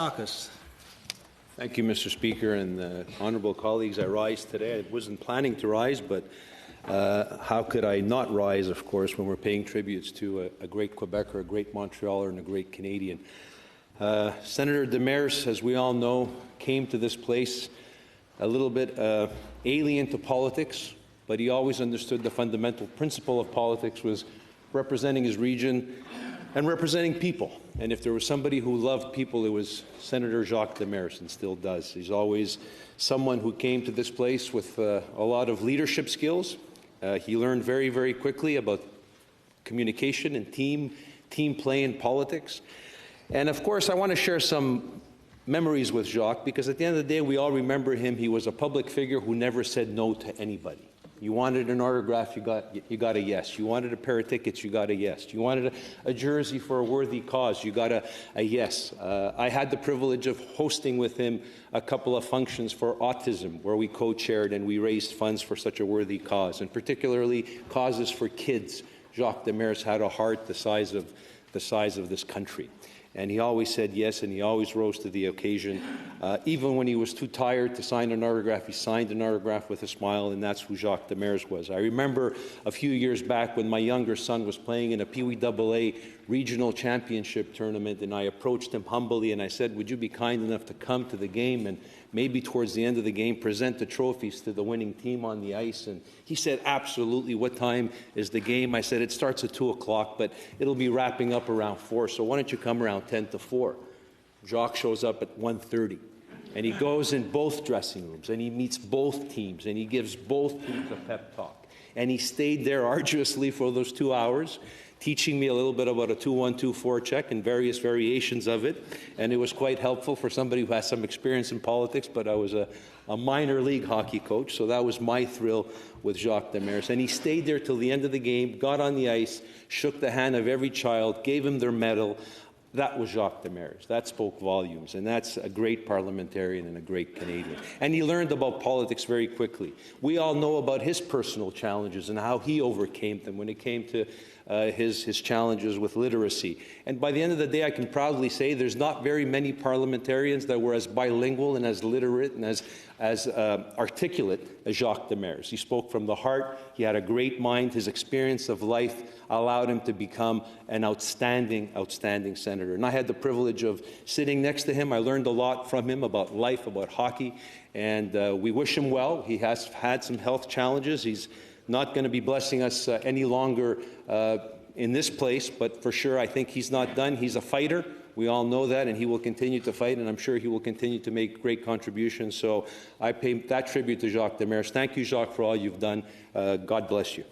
Caucus. Thank you, Mr. Speaker, and honourable colleagues. I rise today. I wasn't planning to rise, but how could I not rise, of course, when we're paying tributes to a great Quebecer, a great Montrealer, and a great Canadian. Senator Demers, as we all know, came to this place a little bit alien to politics, but he always understood the fundamental principle of politics was representing his region and representing people. And if there was somebody who loved people, it was Senator Jacques Demers, and still does. He's always someone who came to this place with a lot of leadership skills. He learned very, very quickly about communication and team play in politics. And of course, I want to share some memories with Jacques, because at the end of the day, we all remember him. He was a public figure who never said no to anybody. You wanted an autograph, you got a yes. You wanted a pair of tickets, you got a yes. You wanted a jersey for a worthy cause, you got a yes. I had the privilege of hosting with him a couple of functions for autism, where we co-chaired and we raised funds for such a worthy cause, and particularly causes for kids. Jacques Demers had a heart the size of this country. And he always said yes, and he always rose to the occasion. Even when he was too tired to sign an autograph, he signed an autograph with a smile, and that's who Jacques Demers was. I remember a few years back when my younger son was playing in a Pee Wee AA regional championship tournament, and I approached him humbly and I said, would you be kind enough to come to the game and maybe towards the end of the game present the trophies to the winning team on the ice? And he said, absolutely. What time is the game? I said, it starts at 2 o'clock, but it'll be wrapping up around 4, so why don't you come around 10 to 4? Jacques shows up at 1:30, and he goes in both dressing rooms, and he meets both teams, and he gives both teams a pep talk. And he stayed there arduously for those 2 hours, teaching me a little bit about a 2-1-2 forecheck and various variations of it. And it was quite helpful for somebody who has some experience in politics, but I was a minor league hockey coach, so that was my thrill with Jacques Demers. And he stayed there till the end of the game, got on the ice, shook the hand of every child, gave him their medal. That was Jacques Demers. That spoke volumes, and that's a great parliamentarian and a great Canadian. And he learned about politics very quickly. We all know about his personal challenges and how he overcame them when it came to his challenges with literacy. And by the end of the day, I can proudly say there's not very many parliamentarians that were as bilingual and as literate and as articulate as Jacques Demers. He spoke from the heart. He had a great mind. His experience of life allowed him to become an outstanding senator. And I had the privilege of sitting next to him. I learned a lot from him about life, about hockey, and we wish him well. He has had some health challenges. He's not going to be blessing us any longer in this place, but for sure I think he's not done. He's a fighter. We all know that, and he will continue to fight, and I'm sure he will continue to make great contributions. So I pay that tribute to Jacques Demers. Thank you, Jacques, for all you've done. God bless you.